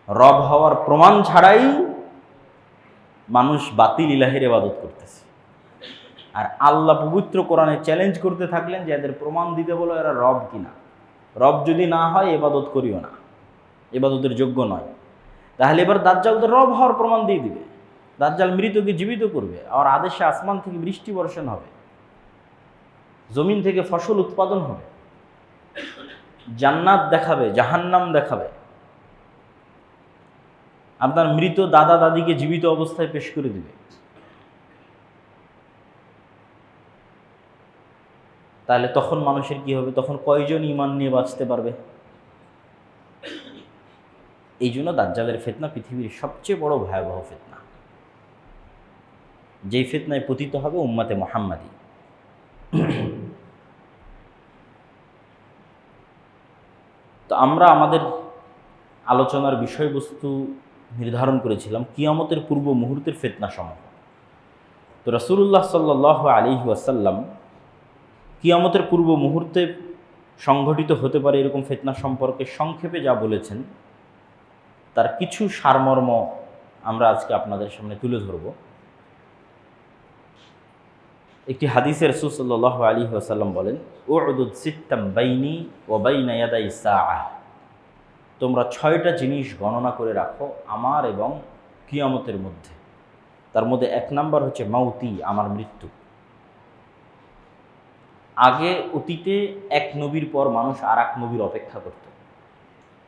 রব হওয়ার প্রমাণ ছাড়াই মানুষ বাতিল ইলাহের ইবাদত করতেছে। আর আল্লাহ পবিত্র কোরআনে চ্যালেঞ্জ করতে থাকলেন যে এদের প্রমাণ দিতে বলো এরা রব কিনা। রব যদি না হয় ইবাদত করিও না, ইবাদতের যোগ্য নয়। তাহলে এবার দাজ্জাল তো রব হওয়ার প্রমাণ দিয়ে দিবে। দাজ্জাল মৃতকে জীবিত করবে, আর আদেশে আসমান থেকে বৃষ্টি বর্ষণ হবে, জমিন থেকে ফসল উৎপাদন হবে, জান্নাত দেখাবে, জাহান্নাম দেখাবে, আপনার মৃত দাদা দাদিকে জীবিত অবস্থায় পেশ করে দিবে। তাহলে তখন মানুষের কি হবে? তখন কয়জন ঈমান নিয়ে বাঁচতে পারবে? এই জন্য দাজ্জালের ফিতনা পৃথিবীর সবচেয়ে বড় ভয়াবহ ফিতনা, যেই ফিতনায় পতিত হবে উম্মতে মুহাম্মাদি। তো আমরা আমাদের আলোচনার বিষয়বস্তু নির্ধারণ করেছিলাম কিয়ামতের পূর্ব মুহূর্তের ফিতনা সমূহ। তো রাসূলুল্লাহ সাল্লাল্লাহু আলাইহি ওয়াসাল্লাম কিয়ামতের পূর্ব মুহূর্তে সংঘটিত হতে পারে এরকম ফিতনা সম্পর্কে সংক্ষেপে যা বলেছেন তার কিছু সারমর্ম আমরা আজকে আপনাদের সামনে তুলে ধরব। একটি হাদিসে রাসূল সাল্লাল্লাহু আলাইহি ওয়াসাল্লাম বলেন, উ'দুদ সিত্তাম বাইনি ওয়া বাইনা ইয়াদাই সাআহ, তোমরা 6টা জিনিস গণনা করে রাখো আমার এবং কিয়ামতের মধ্যে। তার মধ্যে 1 নাম্বার হচ্ছে মাউতি, আমার মৃত্যু। আগে অতীতে এক নবীর পর মানুষ আর এক নবীর অপেক্ষা করত,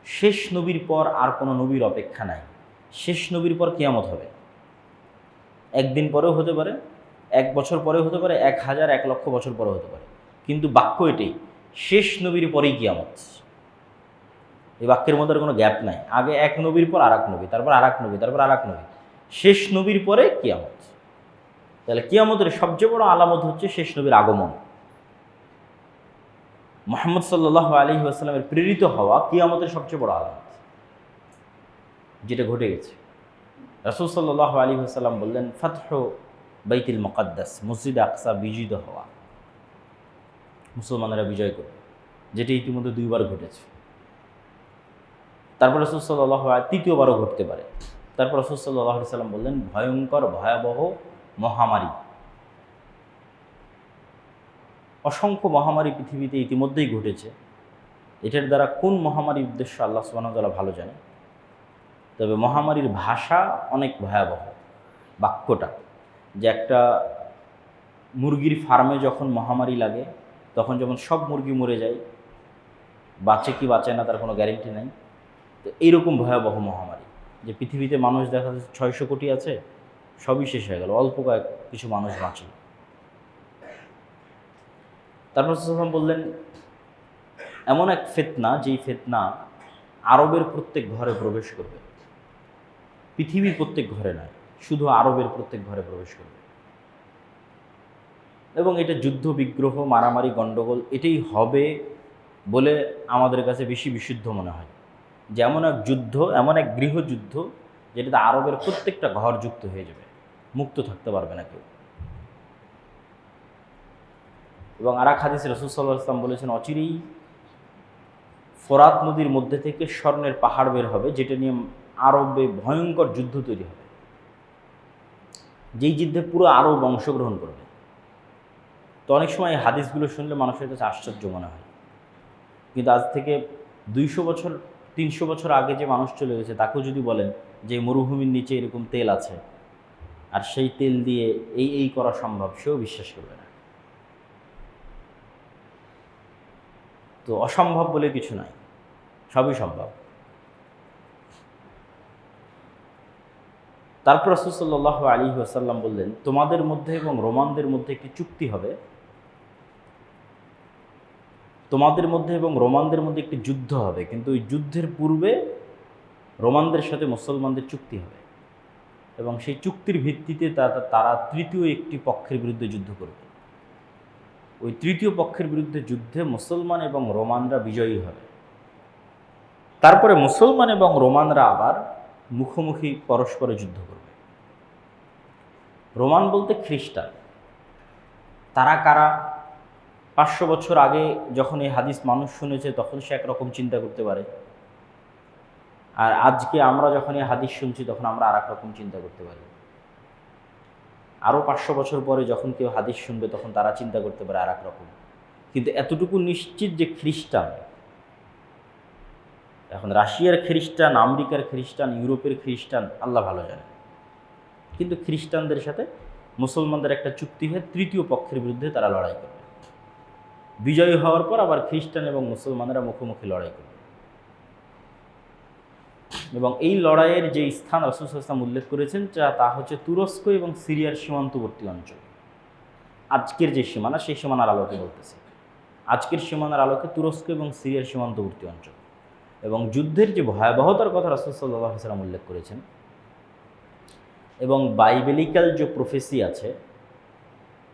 শেষ নবীর পর আর কোনো নবীর অপেক্ষা নাই। শেষ নবীর পর কিয়ামত হবে, একদিন পরেও হতে পারে, 1 বছর পরেও হতে পারে, 1000 1 লক্ষ বছর পরেও হতে পারে, কিন্তু বাক্য এটাই, শেষ নবীর পরেই কিয়ামত। এই বাক্যের মধ্যে কোনো গ্যাপ নাই। আগে এক নবীর পর আর এক নবী, তারপর আর এক নবী, তারপর আর এক নবী, শেষ নবীর পরে কিয়ামত। তাহলে কিয়ামতের সবচেয়ে বড় আলামত হচ্ছে শেষ নবীর আগমন। মুহাম্মদ সাল্লাল্লাহু আলাইহি ওয়াসাল্লামের প্রেরিত হওয়া কিয়ামতের সবচেয়ে বড় আলামত, যেটা ঘটে গেছে। রাসূল সাল্লাল্লাহু আলাইহি ওয়াসাল্লাম বললেন, ফাতহু বাইতুল মুকাদ্দাস, মসজিদ আকসা বিজয়িত হওয়া, মুসলমানেরা বিজয় করবে, যেটি ইতিমধ্যে 2 বার ঘটেছে। তারপর রাসূল সাল্লাল্লাহু আলাইহি তৃতীয়বারও ঘটতে পারে। তারপর রাসূল সাল্লাল্লাহু আলাইহি ওয়াসাল্লাম বললেন, ভয়ঙ্কর ভয়াবহ মহামারী। অসংখ্য মহামারী পৃথিবীতে ইতিমধ্যেই ঘটেছে। এটার দ্বারা কোন মহামারীর উদ্দেশ্য আল্লাহ সুবহানাহু ওয়া তাআলা ভালো জানে। তবে মহামারীর ভাষা অনেক ভয়াবহ। বাক্যটা যে একটা মুরগির ফার্মে যখন মহামারী লাগে, তখন যখন সব মুরগি মরে যায়, বাঁচে কি বাঁচে না তার কোনো গ্যারেন্টি নাই। তো এইরকম ভয়াবহ মহামারী, যে পৃথিবীতে মানুষ দেখা যাচ্ছে 600 কোটি আছে, সবই শেষ হয়ে গেল, অল্প কিছু মানুষ বাঁচে। তারপর সাল্লাল্লাহু বললেন, এমন এক ফিতনা, যেই ফিতনা আরবের প্রত্যেক ঘরে প্রবেশ করবে, পৃথিবীর প্রত্যেক ঘরে নয়, শুধু আরবের প্রত্যেক ঘরে প্রবেশ করবে। এবং এটা যুদ্ধ বিগ্রহ, মারামারি, গণ্ডগোল এটাই হবে বলে আমাদের কাছে বেশি বিশুদ্ধ মনে হয়। যে এমন এক যুদ্ধ, এমন এক গৃহযুদ্ধ যেটাতে আরবের প্রত্যেকটা ঘর যুক্ত হয়ে যাবে, মুক্ত থাকতে পারবে না কেউ। এবং আর এক হাদিসে রাসূল সাল্লাল্লাহু আলাইহি ওয়াসাল্লাম বলেছেন, অচিরেই ফোরাত নদীর মধ্যে থেকে স্বর্ণের পাহাড় বের হবে, যেটা নিয়ে আরবে ভয়ঙ্কর যুদ্ধ তৈরি হবে, যেই যুদ্ধে পুরো আরব অংশগ্রহণ করবে। তো অনেক সময় এই হাদিসগুলো শুনলে মানুষের কাছে আশ্চর্য মনে হয়, কিন্তু আজ থেকে 200 বছর 300 বছর আগে যে মানুষ চলে গেছে তাকেও যদি বলেন যে মরুভূমির নিচে এরকম তেল আছে আর সেই তেল দিয়ে এই করা সম্ভব, সেও বিশ্বাস করবে না। তো অসম্ভব বলে কিছু নাই, সবই সম্ভব। তারপর রাসূল সাল্লাল্লাহু আলাইহি ওয়াসাল্লাম বললেন, তোমাদের মধ্যে এবং রোমানদের মধ্যে একটি চুক্তি হবে, তোমাদের মধ্যে এবং রোমানদের মধ্যে একটি যুদ্ধ হবে, কিন্তু ওই যুদ্ধের পূর্বে রোমানদের সাথে মুসলমানদের চুক্তি হবে, এবং সেই চুক্তির ভিত্তিতে তারা তৃতীয় একটি পক্ষের বিরুদ্ধে যুদ্ধ করবে। ওই তৃতীয় পক্ষের বিরুদ্ধে যুদ্ধে মুসলমান এবং রোমানরা বিজয়ী হবে। তারপরে মুসলমান এবং রোমানরা আবার মুখোমুখি পরস্পরে যুদ্ধ করবে। রোমান বলতে খ্রিস্টান। তারা কারা? 500 বছর আগে যখন এই হাদিস মানুষ শুনেছে তখন সে একরকম চিন্তা করতে পারে, আর আজকে আমরা যখন এই হাদিস শুনছি তখন আমরা আর এক রকম চিন্তা করতে পারি। আরও 500 বছর পরে যখন কেউ হাদিস শুনবে তখন তারা চিন্তা করতে পারে আর এক রকম। কিন্তু এতটুকু নিশ্চিত যে খ্রিস্টান, এখন রাশিয়ার খ্রিস্টান, আমেরিকার খ্রিস্টান, ইউরোপের খ্রিস্টান আল্লাহ ভালো জানে, কিন্তু খ্রিস্টানদের সাথে মুসলমানদের একটা চুক্তি হয়ে তৃতীয় পক্ষের বিরুদ্ধে তারা লড়াই করবে। বিজয়ী হওয়ার পর আবার খ্রিস্টান এবং মুসলমানেরা মুখোমুখি লড়াই করবে। এবং এই লড়াইয়ের যে স্থান রাসূল সাল্লাল্লাহু আলাইহি ওয়াসাল্লাম উল্লেখ করেছেন তা হচ্ছে তুরস্ক এবং সিরিয়ার সীমান্তবর্তী অঞ্চল। আজকের যে সীমানা, সেই সীমানার আলোকে বলতেছে। আজকের সীমানার আলোকে তুরস্ক এবং সিরিয়ার সীমান্তবর্তী অঞ্চল। এবং যুদ্ধের যে ভয়াবহতার কথা রাসূল সাল্লাল্লাহু আলাইহি ওয়াসাল্লাম উল্লেখ করেছেন, এবং বাইবেলিক্যাল যে প্রফেসি আছে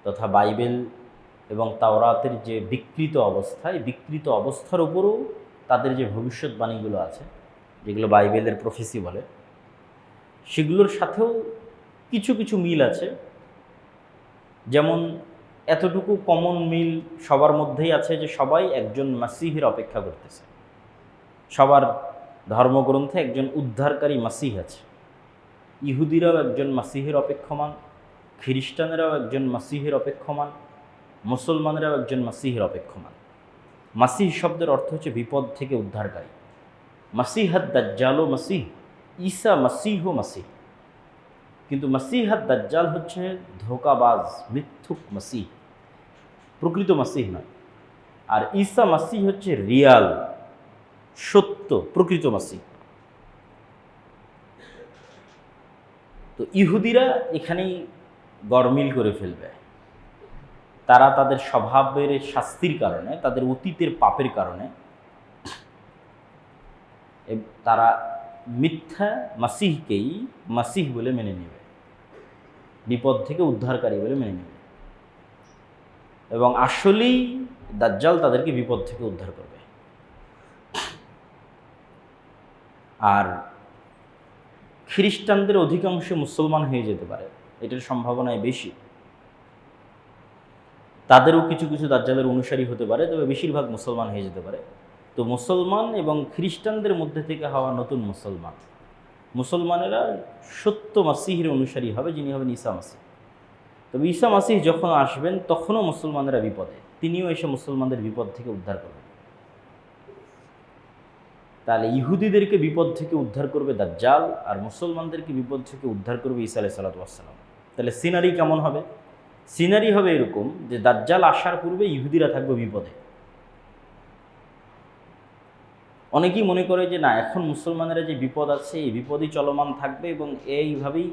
তথা বাইবেল এবং তাওরাতের যে বিকৃত অবস্থা, এই বিকৃত অবস্থার উপরও তাদের যে ভবিষ্যৎবাণীগুলো আছে, যেগুলো বাইবেলের প্রফেসি বলে, সেগুলোর সাথেও কিছু কিছু মিল আছে। যেমন এতটুকু কমন মিল সবার মধ্যেই আছে যে সবাই একজন মাসিহের অপেক্ষা করতেছে। সবার ধর্মগ্রন্থে একজন উদ্ধারকারী মাসিহ আছে। ইহুদিরাও একজন মাসিহের অপেক্ষমান, খ্রিস্টানেরাও একজন মাসিহের অপেক্ষমান, মুসলমানেরাও একজন মাসিহের অপেক্ষমান। মাসিহ শব্দের অর্থ হচ্ছে বিপদ থেকে উদ্ধারকারী। মাসিহাদ দাজ্জালও মাসিহ, ঈসা মাসিহও মাসিহ। কিন্তু মাসিহাদ দাজ্জাল হচ্ছে ধোঁকাবাজ, মিথ্যুক মাসিহ, প্রকৃত মাসিহ নয়। আর ঈসা মাসিহ হচ্ছে রিয়াল, সত্য, প্রকৃত মাসিহ। তো ইহুদিরা এখানেই গরমিল করে ফেলবে। তারা তাদের স্বভাবের শাস্তির কারণে, তাদের অতীতের পাপের কারণে তারা মিথ্যা মাসিহকেই মাসিহ বলে মেনে নেবে, বিপদ থেকে উদ্ধারকারী বলে মেনে নেবে। এবং আসলেই দাজ্জাল তাদেরকে বিপদ থেকে উদ্ধার করবে। আর খ্রিস্টানদের অধিকাংশ মুসলমান হয়ে যেতে পারে, এটার সম্ভাবনাই বেশি। তাদেরও কিছু কিছু দাজ্জালের অনুসারী হতে পারে, তবে বেশিরভাগ মুসলমান হয়ে যেতে পারে। তো মুসলমান এবং খ্রিস্টানদের মধ্যে থেকে হওয়া নতুন মুসলমানেরা সত্য মাসিহের অনুসারী হবে, যিনি হবেন ঈসা মাসিহ। তবে ঈসা মাসিহ যখন আসবেন তখনও মুসলমানেরা বিপদে, তিনিও এসে মুসলমানদের বিপদ থেকে উদ্ধার করবেন। তাহলে ইহুদিদেরকে বিপদ থেকে উদ্ধার করবে দাজ্জাল, আর মুসলমানদেরকে বিপদ থেকে উদ্ধার করবে ঈসা আলাইহিস সালাতু ওয়াস সালাম। তাহলে সিনারি কেমন হবে? সিনারি হবে এরকম যে দাজ্জাল আসার পূর্বে ইহুদিরা থাকবে বিপদে। অনেকেই মনে করে যে না, এখন মুসলমানেরা যে বিপদ আছে এই বিপদই চলমান থাকবে এবং এইভাবেই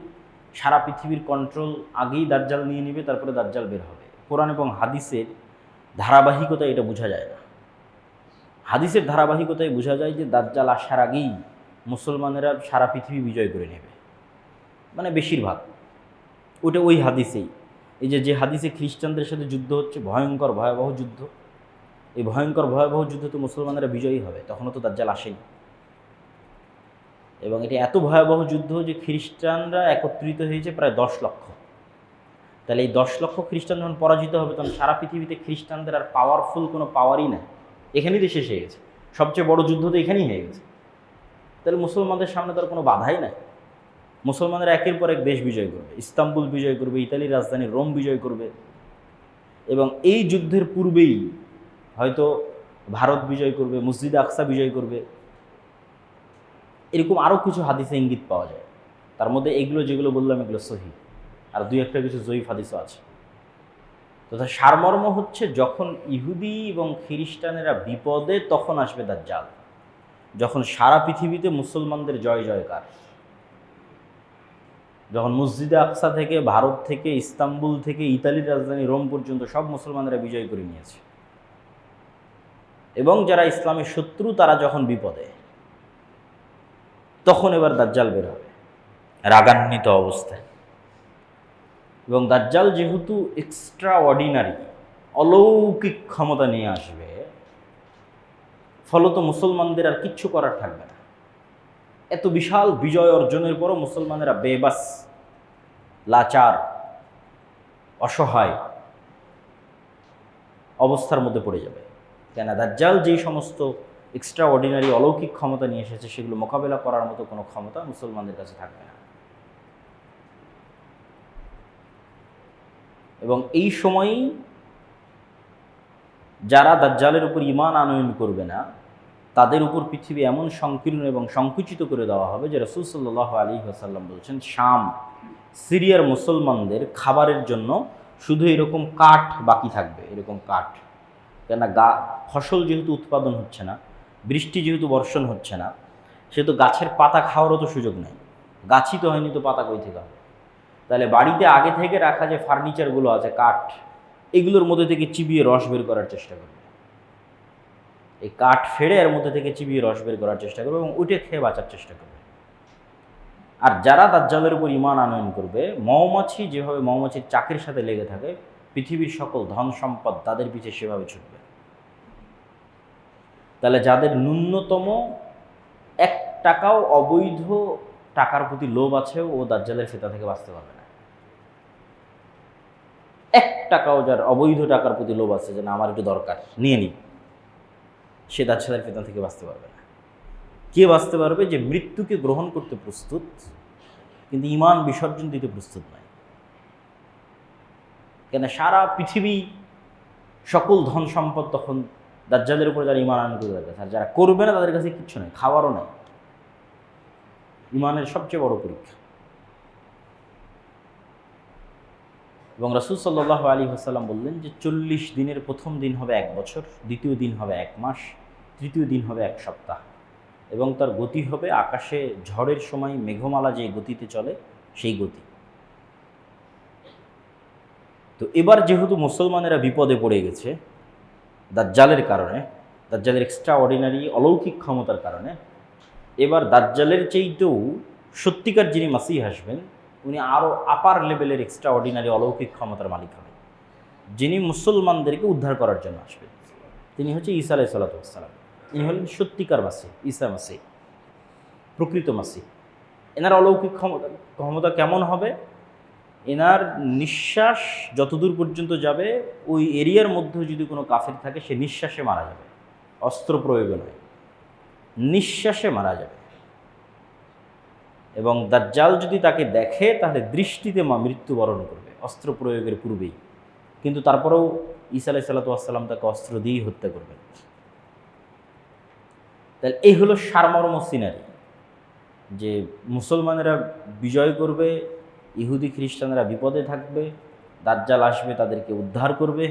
সারা পৃথিবীর কন্ট্রোল আগেই দাজ্জাল নিয়ে নেবে, তারপরে দাজ্জাল বের হবে। কোরআন এবং হাদিসের ধারাবাহিকতা এটা বোঝা যায় না। হাদিসের ধারাবাহিকতায় বোঝা যায় যে দাজ্জাল আসার আগেই মুসলমানেরা সারা পৃথিবী বিজয় করে নেবে, মানে বেশিরভাগ। ওটা ওই হাদিসেই, এই যে হাদিসে খ্রিস্টানদের সাথে যুদ্ধ হচ্ছে, ভয়ঙ্কর ভয়াবহ যুদ্ধ, এই ভয়ঙ্কর ভয়াবহ যুদ্ধে তো মুসলমানেরা বিজয়ী হবে, তখনও তো দাজ্জাল আসেনি। এবং এটি এত ভয়াবহ যুদ্ধ যে খ্রিস্টানরা একত্রিত হয়েছে প্রায় 10 লক্ষ। তাহলে এই 10 লক্ষ খ্রিস্টান যখন পরাজিত হবে তখন সারা পৃথিবীতে খ্রিস্টানদের আর পাওয়ারফুল কোনো পাওয়ারই নেই, এখানেই তো শেষ হয়ে গেছে। সবচেয়ে বড় যুদ্ধ তো এখানেই হয়ে গেছে। তাহলে মুসলমানদের সামনে তার কোনো বাধাই নাই। মুসলমানরা একের পর এক দেশ বিজয় করবে, ইস্তাম্বুল বিজয় করবে, ইতালির রাজধানী রোম বিজয় করবে। এবং এই যুদ্ধের পূর্বেই হয়তো ভারত বিজয় করবে, মসজিদে আকসা বিজয় করবে, এরকম আরও কিছু হাদিসে ইঙ্গিত পাওয়া যায়। তার মধ্যে এগুলো যেগুলো বললাম এগুলো সহি, আর দুই একটা কিছু জয়ীফ হাদিসও আছে। তথা সারমর্ম হচ্ছে যখন ইহুদি এবং খ্রিস্টানেরা বিপদে তখন আসবে দাজ্জাল, যখন সারা পৃথিবীতে মুসলমানদের জয় জয়কার, যখন মসজিদে আকসা থেকে, ভারত থেকে, ইস্তাম্বুল থেকে, ইতালির রাজধানী রোম পর্যন্ত সব মুসলমানেরা বিজয় করে নিয়েছে, এবং যারা ইসলামের শত্রু তারা যখন বিপদে, তখন এবার দাজ্জাল বের হবে রাগান্বিত অবস্থায়। এবং দাজ্জাল যেহেতু এক্সট্রা অর্ডিনারি, অলৌকিক ক্ষমতা নিয়ে আসবে, ফলত মুসলমানদের আর কিচ্ছু করার থাকবে না। এত বিশাল বিজয় অর্জনের পরও মুসলমানেরা বেবাস, লাচার, অসহায় অবস্থার মধ্যে পড়ে যাবে। কেন? দাজ্জাল যেই সমস্ত এক্সট্রা অর্ডিনারি অলৌকিক ক্ষমতা নিয়ে এসেছে, সেগুলো মোকাবেলা করার মতো কোনো ক্ষমতা মুসলমানদের কাছে থাকবে না। এবং এই সময়ই যারা দাজ্জালের উপর ঈমান আনয়ন করবে না, তাদের উপর পৃথিবী এমন সংকীর্ণ এবং সংকুচিত করে দেওয়া হবে যে রাসূল সাল্লাল্লাহু আলাইহি ওয়াসাল্লাম বলছেন, শাম সিরিয়ার মুসলমানদের খাবারের জন্য শুধু এরকম কাঠ বাকি থাকবে, এরকম কাঠ। কেননা ফসল যেহেতু উৎপাদন হচ্ছে না, বৃষ্টি যেহেতু বর্ষণ হচ্ছে না, সেহেতু গাছের পাতা খাওয়ারও তো সুযোগ নেই। গাছই তো হয়নি, তো পাতা কই থেকে হবে? তাহলে বাড়িতে আগে থেকে রাখা যে ফার্নিচারগুলো আছে, কাঠ, এগুলোর মধ্যে থেকে চিবিয়ে রস বের করার চেষ্টা করবে। এই কাঠ ফেড়ে এর মধ্যে থেকে চিবিয়ে রস বের করার চেষ্টা করবে এবং উঠে খেয়ে বাঁচার চেষ্টা করবে। আর যারা দাজ্জালের উপর ঈমান আনয়ন করবে, মৌমাছি যেভাবে মৌমাছির চাকের সাথে লেগে থাকে, পৃথিবীর সকল ধন সম্পদ তাদের পিছে সেভাবে ছুটবে। তাহলে যাদের ন্যূনতম 1 টাকাও অবৈধ টাকার প্রতি লোভ আছে, ও দাজ্জালের ফিতনা থেকে বাঁচতে পারবে না। 1 টাকাও যার অবৈধ টাকার প্রতি লোভ আছে, যে না আমার একটু দরকার, নিয়ে নিই, সে দাজ্জালের ফিতনা থেকে বাঁচতে পারবে না। কে বাঁচতে পারবে? যে মৃত্যুকে গ্রহণ করতে প্রস্তুত কিন্তু ঈমান বিসর্জন দিতে প্রস্তুত নয়। কেন সারা পৃথিবী সকল ধন সম্পদ তখন দাজ্জালের উপরে যারা ঈমান আনয়ন করবে, আর যারা করবে না তাদের কাছে কিচ্ছু নেই, খাওয়ারও নেই। ঈমানের সবচেয়ে বড় পরীক্ষা। এবং রাসূল সাল্লাল্লাহু আলাইহি ওয়াসাল্লাম বললেন যে 40 দিনের প্রথম দিন হবে 1 বছর, দ্বিতীয় দিন হবে 1 মাস, তৃতীয় দিন হবে 1 সপ্তাহ। এবং তার গতি হবে আকাশে ঝড়ের সময় মেঘমালা যে গতিতে চলে সেই গতি। তো এবার যেহেতু মুসলমানেরা বিপদে পড়ে গেছে দাজ্জালের কারণে, দাজ্জালের এক্সট্রা অর্ডিনারি অলৌকিক ক্ষমতার কারণে, এবার দাজ্জালের চেয়েও সত্যিকার যিনি মাসিহ আসবেন, উনি আরও আপার লেভেলের এক্সট্রা অর্ডিনারি অলৌকিক ক্ষমতার মালিক হবেন, যিনি মুসলমানদেরকে উদ্ধার করার জন্য আসবেন। তিনি হচ্ছে ঈসা আলাইহিস সালাম। ইনি হলেন সত্যিকার মাসিহ, ঈসা মাসিহ, প্রকৃত মাসিহ। এনার অলৌকিক ক্ষমতা কেমন হবে? এনার নিঃশ্বাস যতদূর পর্যন্ত যাবে, ওই এরিয়ার মধ্যে যদি কোনো কাফের থাকে, সে নিঃশ্বাসে মারা যাবে, অস্ত্র প্রয়োগে নয়, নিঃশ্বাসে মারা যাবে। এবং দাজ্জাল যদি তাকে দেখে, তাহলে দৃষ্টিতে মৃত্যুবরণ করবে, অস্ত্র প্রয়োগের পূর্বেই। কিন্তু তারপরেও ঈসা আলাইহিস সালাম তাকে অস্ত্র দিয়েই হত্যা করবেন। তাহলে এই হলো সারমর্ম সিনারি, যে মুসলমানেরা বিজয় করবে, ইহুদি খ্রিস্টানরা বিপদে থাকবে, দাজ্জাল আসবে তাদেরকে উদ্ধার করবে,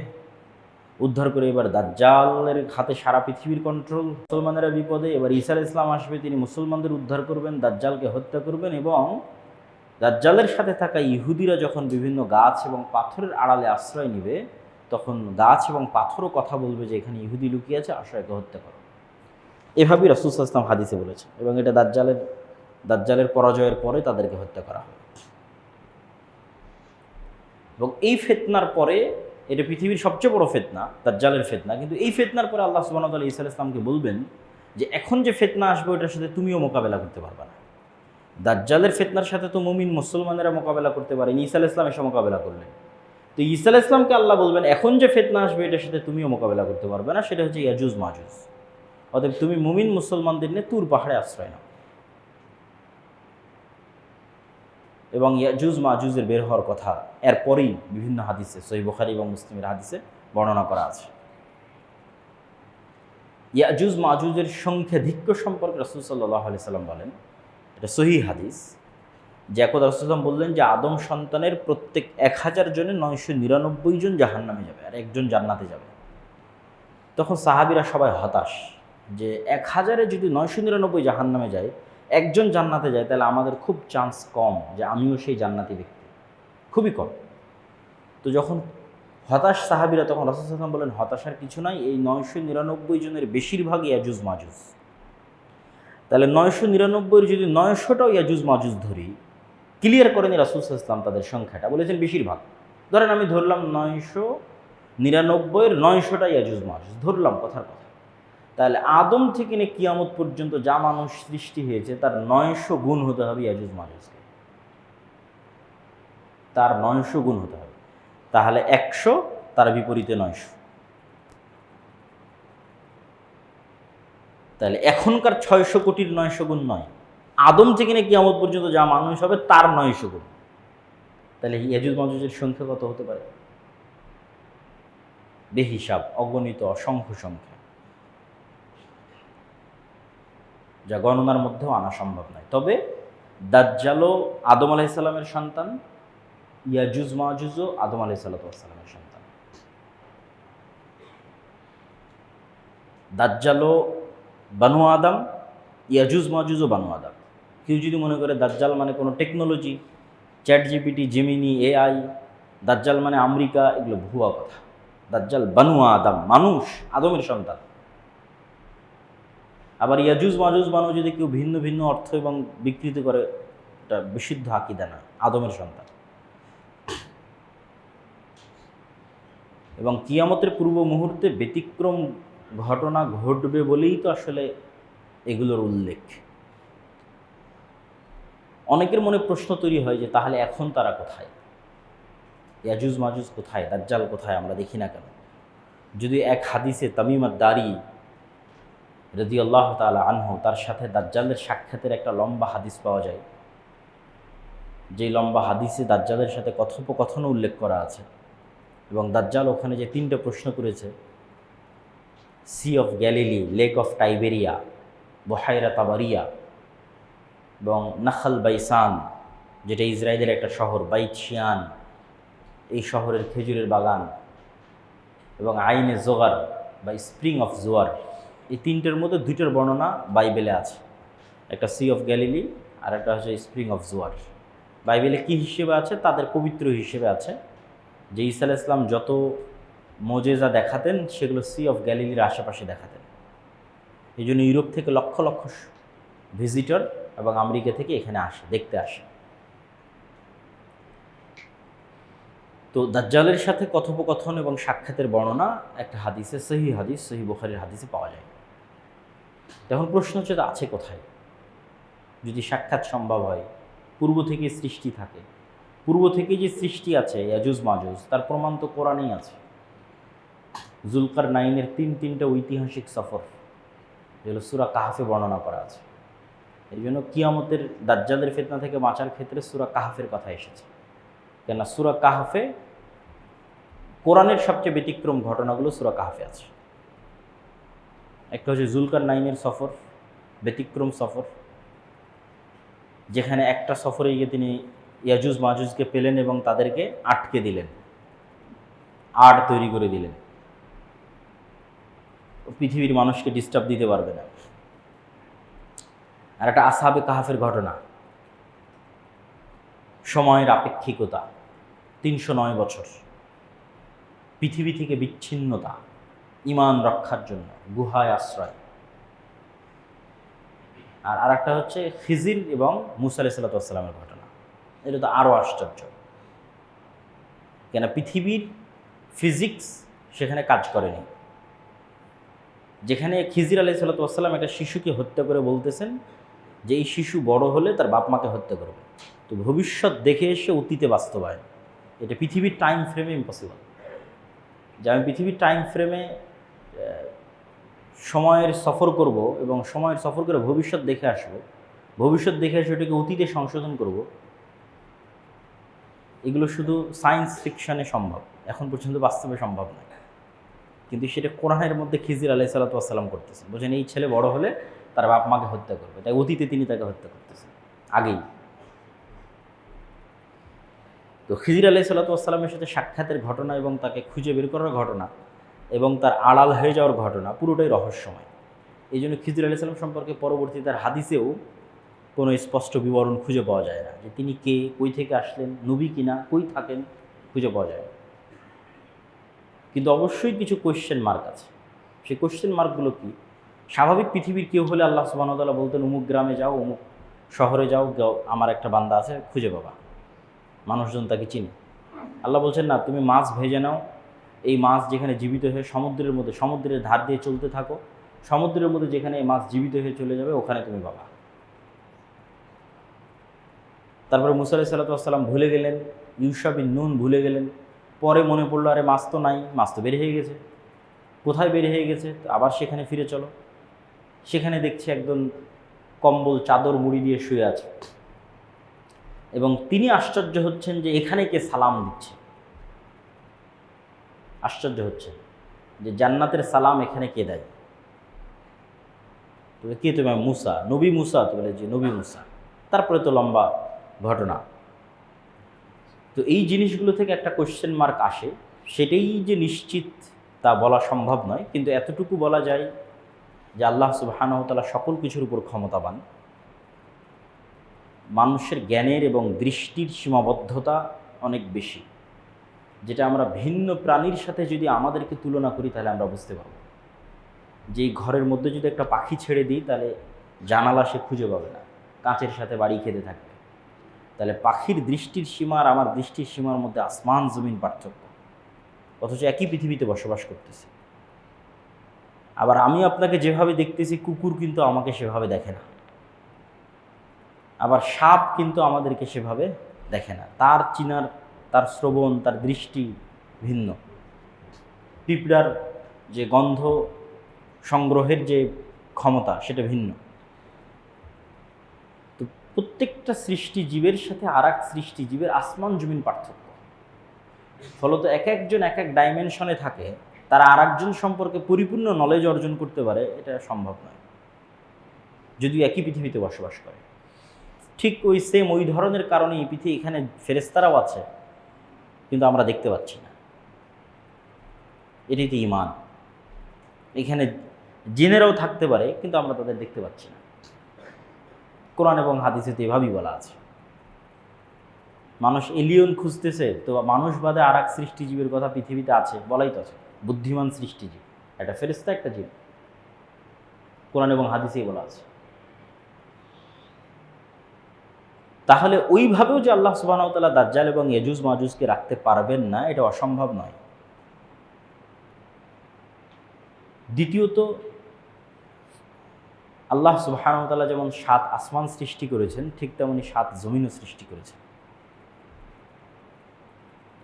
উদ্ধার করে এবার দাজ্জালের হাতে সারা পৃথিবীর কন্ট্রোল। মুসলমানেরা বিপদে, এবার ঈসা আলাইহিস সালাম আসবে, তিনি মুসলমানদের উদ্ধার করবেন, দাজ্জালকে হত্যা করবেন। এবং দাজ্জালের সাথে থাকা ইহুদিরা যখন বিভিন্ন গাছ এবং পাথরের আড়ালে আশ্রয় নেবে, তখন গাছ এবং পাথরও কথা বলবে যে এখানে ইহুদি লুকিয়ে আছে, আসো একে হত্যা করো। এভাবেই রাসূল সাল্লাল্লাহু আলাইহি ওয়াসাল্লাম হাদিসে বলেছে। এবং এটা দাজ্জালের পরাজয়ের পরে তাদেরকে হত্যা করা হবে। এবং এই ফিতনার পরে, এটা পৃথিবীর সবচেয়ে বড় ফিতনা, দাজ্জালের ফিতনা, কিন্তু এই ফিতনার পরে আল্লাহ সুবহানাহু ওয়া তাআলা ঈসা আলাইহিস সালামকে বলবেন যে এখন যে ফিতনা আসবে ওটার সাথে তুমিও মোকাবেলা করতে পারবে না। দাজ্জালের ফিতনার সাথে তো মুমিন মুসলমানেরা মোকাবেলা করতে পারেনি, ঈসা আলাইহিস সালাম এসে মোকাবেলা করলেন। তো ঈসা আলাইহিস সালামকে আল্লাহ বলবেন এখন যে ফিতনা আসবে এটার সাথে তুমিও মোকাবেলা করতে পারবে না, সেটা হচ্ছে ইয়াজুজ মাজুজ। অতএব তুমি মুমিন মুসলমানদের নিয়ে তুর পাহাড়ে আশ্রয় নাও। এবং ইয়াজুজ মাজুজের বের হওয়ার কথা এরপরেই বিভিন্ন হাদিসে, সহিহ বুখারী এবং মুসলিমের হাদিসে বর্ণনা করা আছে। ইয়াজুজ মাজুজের সংখ্যাধিক্য সম্পর্কে রাসূল সাল্লাল্লাহু আলাইহি সাল্লাম বলেন, এটা সহিহ হাদিস, যে একদা রাসূল সাল্লাল্লাহু বললেন যে আদম সন্তানের প্রত্যেক 1000 জনে 999 জন জাহান্নামে যাবে আর 1 জন জান্নাতে যাবে। তখন সাহাবীরা সবাই হতাশ, যে 1000-এ যদি 999 জাহান্নামে যায়, 1 জন জান্নাতে যায়, তাহলে আমাদের খুব চান্স কম যে আমিও সেই জান্নাতি ব্যক্তি, খুবই কম। তো যখন হতাশ সাহাবীরা, তখন রাসূল সাল্লাল্লাহু আলাইহি ওয়াসাল্লাম বলেন হতাশার কিছু নাই, এই 999 জনের বেশিরভাগই ইয়াজুজ মাজুজ। তাহলে 999-এর যদি 900টাও ইয়াজুজ মাজুজ ধরি, ক্লিয়ার করেনি রাসূল সাল্লাল্লাহু আলাইহি ওয়াসাল্লাম তাদের সংখ্যাটা, বলেছেন বেশিরভাগ। ধরেন আমি ধরলাম 999-এর 900টা ইয়াজুজ মাজুজ, ধরলাম কথার কথা। তাহলে আদম থেকে নিয়ে কিয়ামত পর্যন্ত যা মানুষ সৃষ্টি হয়েছে তার 900 গুণ হতে হবে ইয়াজুজ মাজুজকে, তার 900 গুণ হতে হবে। তাহলে 100, তার বিপরীতে 900। তাহলে এখনকার 600 কোটির 900 গুণ নয়, আদম থেকে নিয়ে কিয়ামত পর্যন্ত যা মানুষ হবে তার 900 গুণ। তাহলে ইয়াজুজ মাজুজের সংখ্যা কত হতে পারে? বেহিসাব, অগণিত, অসংখ্য সংখ্যা, যা গণনার মধ্যেও আনা সম্ভব নয়। তবে দাজ্জালও আদম আলাইহিসসালামের সন্তান, ইয়াজুজ মাজুজও আদম আলাইহিসসালামের সন্তান। দাজ্জালও বানু আদম, ইয়াজুজ মাজুজও বানু আদম। কেউ যদি মনে করে দাজ্জাল মানে কোনো technology, chat GPT, Gemini, AI, দাজ্জাল মানে আমেরিকা, এগুলো ভুয়া কথা। দাজ্জাল বানু আদম, মানুষ, আদমের সন্তান। আবার ইয়াজুজ মাজুজ বানু যদি কেউ ভিন্ন ভিন্ন অর্থ এবং বিকৃতি করে, এটা বিশুদ্ধ আকীদা না, আদমের সন্তান। এবং কিয়ামতের পূর্ব মুহূর্তে ব্যতিক্রম ঘটনা ঘটবে বলেই তো আসলে এগুলোর উল্লেখ। অনেকের মনে প্রশ্ন তৈরি হয় যে তাহলে এখন তারা কোথায়? ইয়াজুজ মাজুজ কোথায়? দাজ্জাল কোথায়? আমরা দেখি না কেন? যদি এক হাদিসে তামিম আদ-দারি রাদিয়াল্লাহু তাআলা আনহু, তার সাথে দাজ্জালের সাক্ষাতের একটা লম্বা হাদিস পাওয়া যায়, যেই লম্বা হাদিসে দাজ্জালের সাথে কথোপকথনও উল্লেখ করা আছে। এবং দাজ্জাল ওখানে যে 3টে প্রশ্ন করেছে, sea of Galilee, lake of Tiberias, বহাইরা তাবারিয়া এবং নাখাল বাইসান, যেটা ইসরায়েলের একটা শহর, বাইত শিয়ান, এই শহরের খেজুরের বাগান, এবং আইনে জোগার বা স্প্রিং অফ জোয়ার, এই 3টের মধ্যে 2টোর বর্ণনা বাইবেলে আছে। একটা সি অফ গ্যালিলি আর একটা হচ্ছে স্প্রিং অফ জোয়ার। বাইবেলে কি হিসেবে আছে? তাদের পবিত্র হিসেবে আছে, যে ঈসা আলাইহিস সালাম যত মোজেজা দেখাতেন সেগুলো সি অফ গ্যালিলির আশেপাশে দেখাতেন। এই জন্য ইউরোপ থেকে লক্ষ লক্ষ ভিজিটর এবং আমেরিকা থেকে এখানে আসে, দেখতে আসে। তো দাজ্জালের সাথে কথোপকথন এবং সাক্ষাতের বর্ণনা একটা হাদিসে, সহিহ হাদিস, সহিহ বুখারীর হাদিসে পাওয়া যায়। এখন প্রশ্ন হচ্ছে, আছে কোথায়? যদি সাক্ষাৎ সম্ভব হয়, পূর্ব থেকে সৃষ্টি থাকে, পূর্ব থেকে যে সৃষ্টি আছে ইয়াজুজ মাজুজ, তার প্রমাণ তো কোরআনেই আছে। জুলকারনাইনের 3টা ঐতিহাসিক সফর, যেগুলো সূরা কাহফে বর্ণনা করা আছে। এই জন্য কিয়ামতের দাজ্জালের ফিতনা থেকে বাঁচার ক্ষেত্রে সূরা কাহফের কথা এসেছে। কেননা সূরা কাহফে, কোরআনের সবচেয়ে ব্যতিক্রম ঘটনাগুলো সূরা কাহফে আছে। একটা হচ্ছে জুলকারনাইনের সফর, ব্যতিক্রম সফর, যেখানে একটা সফরে গিয়ে তিনি ইয়াজুজ মাজুজকে পেলেন এবং তাদেরকে আটকে দিলেন, আড় তৈরি করে দিলেন, পৃথিবীর মানুষকে ডিস্টার্ব দিতে পারবে না। আর একটা আসহাবে কাহফের ঘটনা, সময়ের আপেক্ষিকতা, 309 বছর, পৃথিবী থেকে বিচ্ছিন্নতা, ঈমান রক্ষার জন্য গুহায় আশ্রয়। আর আরেকটা হচ্ছে খিজির এবং মুসা আলাইহিস সালামের ঘটনা। এটা তো আরও আশ্চর্য, কেন পৃথিবীর ফিজিক্স সেখানে কাজ করেনি। যেখানে খিজির আলাইহিস সালাম একটা শিশুকে হত্যা করে বলতেছেন যে এই শিশু বড় হলে তার বাপ মাকে হত্যা করবে। তো ভবিষ্যৎ দেখে এসে অতীতে বাস্তবায়ন, এটা পৃথিবীর টাইম ফ্রেমে ইম্পসিবল। যে আমি পৃথিবীর টাইম ফ্রেমে সময়ের সফর করব এবং সময়ের সফর করে ভবিষ্যৎ দেখে আসবো, ভবিষ্যৎ দেখে এসে ওটাকে অতীতে সংশোধন করব, এগুলো শুধু সায়েন্স ফিকশনে সম্ভব, এখন পর্যন্ত বাস্তবে সম্ভব নয়। কিন্তু সেটা কোরআনের মধ্যে খিজির আলাইহিস সালাম করতেছেন। বলছেন এই ছেলে বড় হলে তার বাপ মাকে হত্যা করবে, তাই অতীতে তিনি তাকে হত্যা করতেছেন আগেই। তো খিজির আলাইহিস সালামের সাথে সাক্ষাতের ঘটনা এবং তাকে খুঁজে বের করার ঘটনা এবং তার আড়াল হয়ে যাওয়ার ঘটনা পুরোটাই রহস্যময়। এই জন্য খিজির আলাইহিস সালাম সম্পর্কে পরবর্তীতে তার হাদিসেও কোনো স্পষ্ট বিবরণ খুঁজে পাওয়া যায় না, যে তিনি কে, কই থেকে আসলেন, নবী কিনা, কই থাকেন, খুঁজে পাওয়া যায় না। কিন্তু অবশ্যই কিছু কোয়েশ্চেন মার্ক আছে। সেই কোয়েশ্চেন মার্কগুলো কি? স্বাভাবিক পৃথিবীর কেউ হলে আল্লাহ সুবহানাহু ওয়া তাআলা বলতেন অমুক গ্রামে যাও, অমুক শহরে যাও, আমার একটা বান্দা আছে, খুঁজে পাবা, মানুষজন তাকে চিনে। আল্লাহ বলছেন না, তুমি মাছ ভেজে নাও, এই মাছ যেখানে জীবিত হয়ে সমুদ্রের মধ্যে, সমুদ্রের ধার দিয়ে চলতে থাকো, সমুদ্রের মধ্যে যেখানে এই মাছ জীবিত হয়ে চলে যাবে ওখানে তুমি পাবা। তারপরে মুসা আলাইহিস সালাম ভুলে গেলেন, ইউশা বিন নুন ভুলে গেলেন। পরে মনে পড়লো আরে মাছ তো নাই, মাছ তো বের হয়ে গেছে, কোথায় বের হয়ে গেছে, আবার সেখানে ফিরে চলো। সেখানে দেখছি একজন কম্বল চাদর মুড়ি দিয়ে শুয়ে আছে, এবং তিনি আশ্চর্য হচ্ছেন যে এখানে কে সালাম দিচ্ছে। আশ্চর্য হচ্ছে যে জান্নাতের সালাম এখানে কে দেয়। তবে কে তুমি? মুসা, নবী মুসা। তো বলে যে নবী মুসা। তারপরে তো লম্বা ঘটনা। তো এই জিনিসগুলো থেকে একটা কোশ্চেন মার্ক আসে, সেটাই যে নিশ্চিত তা বলা সম্ভব নয়, কিন্তু এতটুকু বলা যায় যে আল্লাহ সুবহানাহু ওয়া তাআলা সকল কিছুর উপর ক্ষমতাবান। মানুষের জ্ঞানের এবং দৃষ্টির সীমাবদ্ধতা অনেক বেশি, যেটা আমরা ভিন্ন প্রাণীর সাথে যদি আমাদেরকে তুলনা করি তাহলে আমরা বুঝতে পারব যে এই ঘরের মধ্যে যদি একটা পাখি ছেড়ে দিই তাহলে জানালা সে খুঁজে পাবে না, কাঁচের সাথে বাড়ি খেতে থাকবে। তাহলে পাখির দৃষ্টির সীমা আর আমার দৃষ্টির সীমার মধ্যে আসমান জমিন পার্থক্য, অথচ একই পৃথিবীতে বসবাস করতেছি। আবার আমি আপনাকে যেভাবে দেখতেছি, কুকুর কিন্তু আমাকে সেভাবে দেখে না। আবার সাপ কিন্তু আমাদেরকে সেভাবে দেখে না, তার চিনার, তার শ্রবণ, তার দৃষ্টি ভিন্ন। পিঁপড়ার যে গন্ধ সংগ্রহের যে ক্ষমতা সেটা ভিন্ন। তো প্রত্যেকটা সৃষ্টিজীবের সাথে আর এক সৃষ্টিজীবের আসমান জমিন পার্থক্য। ফলত এক একজন এক এক ডাইমেনশনে থাকে, তারা আর একজন সম্পর্কে পরিপূর্ণ নলেজ অর্জন করতে পারে, এটা সম্ভব নয় যদিও একই পৃথিবীতে বসবাস করে। ঠিক ওই ধরনের কারণেই পৃথিবী, এখানে ফেরেশতারাও আছে কিন্তু আমরা দেখতে পাচ্ছি না। এটাই তো ঈমান। এখানে জিনেরাও থাকতে পারে কিন্তু আমরা তাদের দেখতে পাচ্ছি না। কোরআন এবং হাদিসে তো এভাবেই বলা আছে। মানুষ এলিয়ন খুঁজতেছে, তো মানুষ বাদে আর এক সৃষ্টিজীবের কথা পৃথিবীতে আছে, বলাই তো আছে। বুদ্ধিমান সৃষ্টিজীব, একটা ফেরেশতা, একটা জীব, কোরআন এবং হাদিসেই বলা আছে। তাহলে ওইভাবেও যে আল্লাহ সুবহানাহু ওয়া তাআলা দাজ্জাল এবং ইয়াজুজ মাজুজকে রাখতে পারবেন না, এটা অসম্ভব নয়। দ্বিতীয়ত, আল্লাহ সুবহানাহু ওয়া তাআলা যেমন 7 আসমান সৃষ্টি করেছেন, ঠিক তেমনি 7 জমিনও সৃষ্টি করেছেন।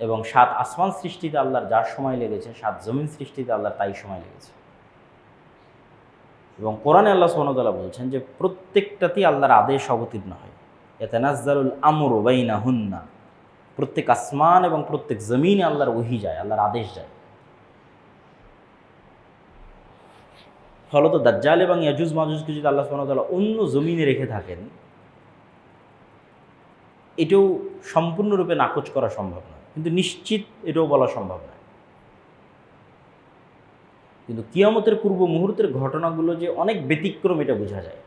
এবং 7 আসমান সৃষ্টিতে আল্লাহর যার সময় লেগেছে, 7 জমিন সৃষ্টিতে আল্লাহর তাই সময় লেগেছে। এবং কোরআনে আল্লাহ সুবহানাহু ওয়া তাআলা বলছেন যে প্রত্যেকটাতেই আল্লাহর আদেশ অবতীর্ণ হয়। ইয়াতানাজ্জালুল আমরু বাইনাহুন্না, প্রত্যেক আসমান এবং প্রত্যেক জমিনে আল্লাহর ওহী যায়, আল্লাহর আদেশ যায়। ফলত দাজ্জাল এবং ইয়াজুজ মাজুজকে যদি আল্লাহ সুবহানাহু ওয়া তাআলা অন্য জমিনে রেখে থাকেন, এটাও সম্পূর্ণরূপে নাকচ করা সম্ভব নয়, কিন্তু নিশ্চিত এটাও বলা সম্ভব নয়। কিন্তু কিয়ামতের পূর্ব মুহূর্তের ঘটনাগুলো যে অনেক ব্যতিক্রম, এটা বোঝা যায়।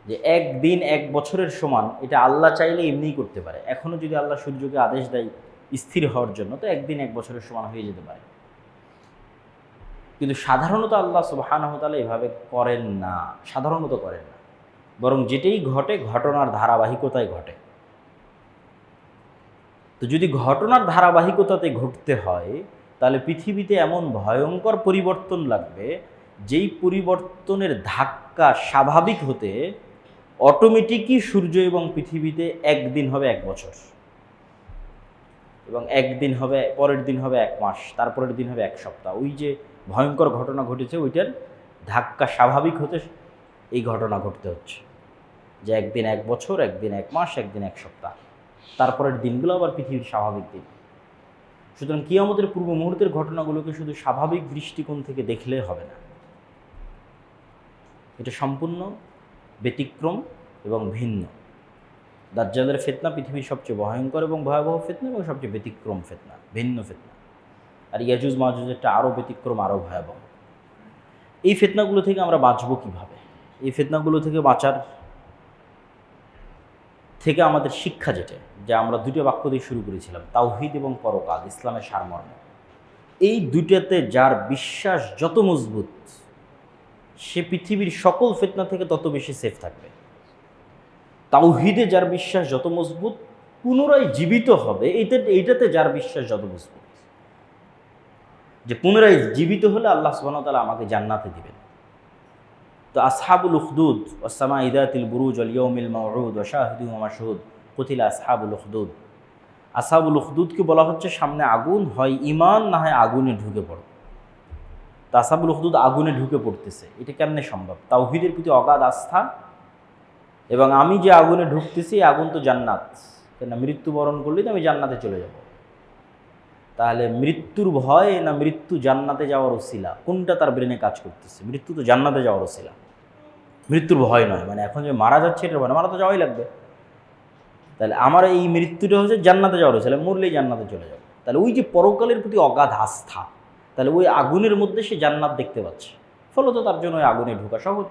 যে একদিন 1 বছরের সমান, এটা আল্লাহ চাইলে এমনিই করতে পারে। এখনও যদি আল্লাহ সূর্যকে আদেশ দেয় স্থির হওয়ার জন্য, তো একদিন 1 বছরের সমান হয়ে যেতে পারে। কিন্তু সাধারণত আল্লাহ সুবহানাহু ওয়া তাআলা এভাবে করেন না, সাধারণত করেন না। বরং যেটাই ঘটে ঘটনার ধারাবাহিকতায় ঘটে। তো যদি ঘটনার ধারাবাহিকতাতে ঘটতে হয়, তাহলে পৃথিবীতে এমন ভয়ঙ্কর পরিবর্তন লাগবে, যেই পরিবর্তনের ধাক্কা স্বাভাবিক হতে অটোমেটিকই সূর্য এবং পৃথিবীতে একদিন হবে 1 বছর, এবং একদিন হবে, পরের দিন হবে 1 মাস, তারপরের দিন হবে 1 সপ্তাহ। ওই যে ভয়ঙ্কর ঘটনা ঘটেছে, ওইটার ধাক্কা স্বাভাবিক হতে এই ঘটনা ঘটতে হচ্ছে, যে একদিন 1 বছর, একদিন 1 মাস, একদিন 1 সপ্তাহ, তারপরের দিনগুলো আবার পৃথিবীর স্বাভাবিক দিন। সুতরাং কিয়ামতের পূর্ব মুহূর্তের ঘটনাগুলোকে শুধু স্বাভাবিক দৃষ্টিকোণ থেকে দেখলে হবে না, এটা সম্পূর্ণ ব্যতিক্রম এবং ভিন্ন। দাজ্জালের ফিতনা পৃথিবীর সবচেয়ে ভয়ঙ্কর এবং ভয়াবহ ফিতনা, এবং সবচেয়ে ব্যতিক্রম ফিতনা, ভিন্ন ফিতনা। আর ইয়াজুজ মাজুজেরটা আরও ব্যতিক্রম, আরও ভয়াবহ। এই ফিতনাগুলো থেকে আমরা বাঁচব কীভাবে? এই ফিতনাগুলো থেকে বাঁচার থেকে আমাদের শিক্ষা যেটা, যে আমরা 2টা বাক্য দিয়ে শুরু করেছিলাম, তাওহীদ এবং পরকাল, ইসলামের সারমর্ম। এই দুইটাতে যার বিশ্বাস যত মজবুত, সে পৃথিবীর সকল ফিতনা থেকে তত বেশি সেফ থাকবে। তাওহীদে যার বিশ্বাস যত মজবুত, পুনরায় জীবিত হবে, এইটাতে যার বিশ্বাস যত মজবুত, যে পুনরায় জীবিত হলে আল্লাহ সুবহানাহু ওয়া তাআলা আমাকে জান্নাতে দিবেন। তো আসহাবুল উখদুদ ওয়াস-সামা'i যাতিল বুরুজ ওয়াল ইয়াউমিল মাউউদ ওয়া শাহিদুন ওয়া মাশহুদ কুতিলা আসহাবুল উখদুদ। আসহাবুল উখদুদকে বলা হচ্ছে সামনে আগুন, হয় ঈমান না হয় আগুনে ঢুকে পড়ো। তা আসহাবুল উখদুদ আগুনে ঢুকে পড়তেছে, এটা কেমনে সম্ভব? তাওহীদের প্রতি অগাধ আস্থা, এবং আমি যে আগুনে ঢুকতেছি আগুন তো জান্নাত, কেন মৃত্যুবরণ করলেই তো আমি জান্নাতে চলে যাব। তাহলে মৃত্যুর ভয় না মৃত্যু জান্নাতে যাওয়ার ওসিলা, কোনটা তার ব্রেনে কাজ করতেছে? মৃত্যু তো জান্নাতে যাওয়ার ওসিলা, মৃত্যুর ভয় নয়। মানে এখন যে মারা যাচ্ছে এটার ভয় না, মারা তো যাওয়াই লাগবে। তাহলে আমার এই মৃত্যুটা হচ্ছে জান্নাতে যাওয়ার ওসিলা, মরলেই জান্নাতে চলে যাবে। তাহলে ওই যে পরকালের প্রতি অগাধ আস্থা, তাহলে ওই আগুনের মধ্যে সে জান্নাত দেখতে পাচ্ছে, ফলত তার জন্য ওই আগুনে ঢোকা সহজ।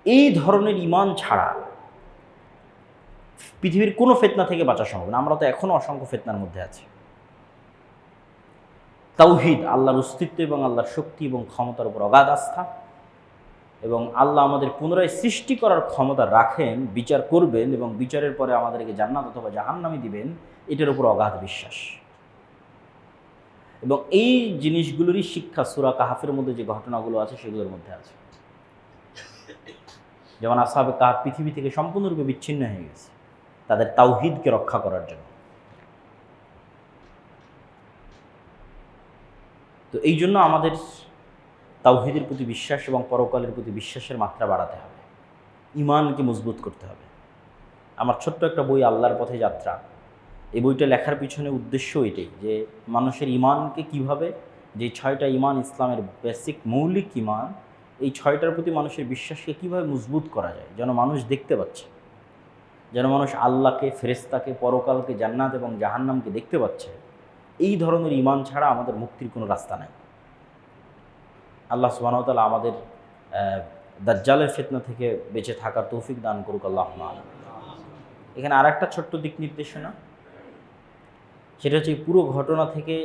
এই ধরনের ঈমান ছাড়া পৃথিবীর কোনো ফিতনা থেকে বাঁচা সম্ভব না। আমরা তো এখনও অসংখ্য ফিতনার মধ্যে আছি। তাওহীদ, আল্লাহর অস্তিত্ব এবং আল্লাহর শক্তি এবং ক্ষমতার উপর অগাধ আস্থা, এবং আল্লাহ আমাদের পুনরায় সৃষ্টি করার ক্ষমতা রাখেন, বিচার করবেন এবং বিচারের পরে আমাদেরকে জান্নাত অথবা জাহান্নামে দিবেন, এটার উপর অগাধ বিশ্বাস। এবং এই জিনিসগুলোরই শিক্ষা সূরা কাহফের মধ্যে যে ঘটনাগুলো আছে সেগুলোর মধ্যে আছে। যেমন আসহাবে কাহফ পৃথিবী থেকে সম্পূর্ণরূপে বিচ্ছিন্ন হয়ে গেছে তাদের তাওহীদকে রক্ষা করার জন্য। তো এই জন্য আমাদের তাওহীদের প্রতি বিশ্বাস এবং পরকালের প্রতি বিশ্বাসের মাত্রা বাড়াতে হবে, ঈমানকে মজবুত করতে হবে। আমার ছোট্ট একটা বই আল্লাহর পথে যাত্রা, এই বইটা লেখার পিছনে উদ্দেশ্য এটাই যে মানুষের ঈমানকে কিভাবে, যে 6টা ঈমান ইসলামের বেসিক মৌলিক ঈমান, এই 6টার প্রতি মানুষের বিশ্বাসকে কিভাবে মজবুত করা যায়, যেন মানুষ দেখতে পাচ্ছে, যেন মানুষ আল্লাহকে, ফেরেশতাকে, পরকালকে, জান্নাত এবং জাহান্নামকে দেখতে পাচ্ছে। এই ধরনের ঈমান ছাড়া আমাদের মুক্তির কোনো রাস্তা নাই। আল্লাহ সুবহানাহু ওয়া তাআলা আমাদের দাজ্জালের ফিতনা থেকে বেঁচে থাকার তৌফিক দান করুক, আল্লাহুম্মা আমিন। এখানে আর একটা ছোট্ট দিক নির্দেশনা, সেটা হচ্ছে পুরো ঘটনা থেকে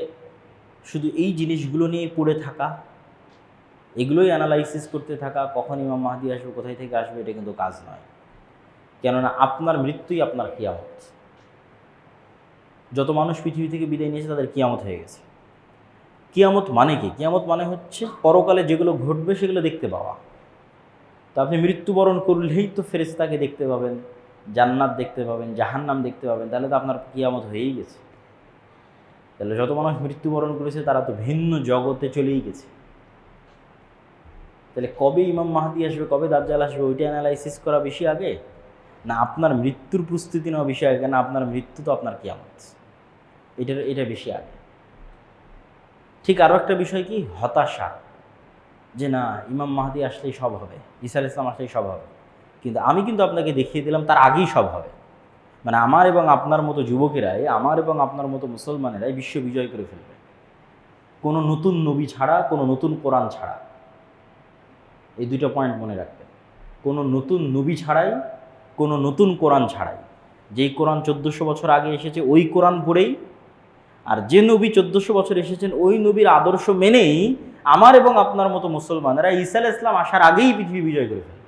শুধু এই জিনিসগুলো নিয়ে পড়ে থাকা, এগুলোই অ্যানালাইসিস করতে থাকা, কখন ইমাম মাহদী আসবে, কোথায় থেকে আসবে, এটা কিন্তু কাজ নয়। কেননা আপনার মৃত্যুই আপনার কিয়ামত। যত মানুষ পৃথিবী থেকে বিদায় নিয়েছে তাদের কিয়ামত হয়ে গেছে। কিয়ামত মানে কি? কিয়ামত মানে হচ্ছে পরকালে যেগুলো ঘটবে সেগুলো দেখতে পাওয়া। তো আপনি মৃত্যুবরণ করলেই তো ফেরেশতাকে দেখতে পাবেন, জান্নাত দেখতে পাবেন, জাহান্নাম দেখতে পাবেন, তাহলে তো আপনার কিয়ামত হয়েই গেছে। তাহলে যত মানুষ মৃত্যুবরণ করেছে তারা তো ভিন্ন জগতে চলেই গেছে। তাহলে কবে ইমাম মাহদী আসবে, কবে দাজ্জাল আসবে, ওইটা অ্যানালাইসিস করা বেশি আগে, না আপনার মৃত্যুর প্রস্তুতি নেওয়া বেশি আগে? না আপনার মৃত্যু তো আপনার কিয়ামত, এটা বেশি আগে। ঠিক আরও একটা বিষয় কি, হতাশা, যে না ইমাম মাহদী আসলেই সব হবে, ঈসা আলাইহিস সালাম আসলেই সব হবে। কিন্তু আমি কিন্তু আপনাকে দেখিয়ে দিলাম তার আগেই সব হবে। মানে আমার এবং আপনার মতো যুবকেরাই, আমার এবং আপনার মতো মুসলমানেরাই বিশ্ব বিজয় করে ফেলবে, কোনো নতুন নবী ছাড়া, কোনো নতুন কোরআন ছাড়া। এই দুটো পয়েন্ট মনে রাখবেন, কোনো নতুন নবী ছাড়াই, কোনো নতুন কোরআন ছাড়াই। যেই কোরআন 1400 বছর আগে এসেছে ওই কোরআন পড়েই, আর যে নবী 1400 বছর এসেছেন ওই নবীর আদর্শ মেনেই আমার এবং আপনার মতো মুসলমানেরা ঈসা আলাইহিস সালাম আসার আগেই পৃথিবী বিজয় করে ফেলবে।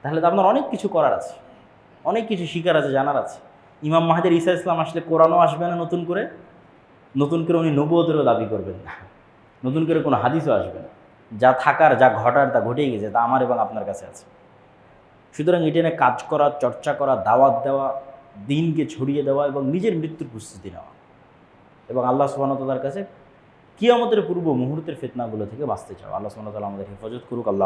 তাহলে তো আপনার অনেক কিছু করার আছে, অনেক কিছু শিকার আছে, জানার আছে। ইমাম মাহদীর ঈসা আলাইহিস সালাম আসলে কোরআনও আসবে না নতুন করে উনি নবুয়তেরও দাবি করবেন না, নতুন করে কোনো হাদিসও আসবে না। যা থাকার, যা ঘটার তা ঘটেই গেছে, তা আমার এবং আপনার কাছে আছে। সুতরাং এটা নিয়ে কাজ করা, চর্চা করা, দাওয়াত দেওয়া, দিনকে ছড়িয়ে দেওয়া এবং নিজের মৃত্যুর প্রস্তুতি নেওয়া, এবং আল্লাহ সুবহানাহু ওয়া তাআলার কাছে কিয়ামতের পূর্ব মুহূর্তের ফিতনাগুলো থেকে বাঁচতে চাও। আল্লাহ সুবহানাহু ওয়া তাআলা আমাদের হেফাজত করুক। আল্লাহ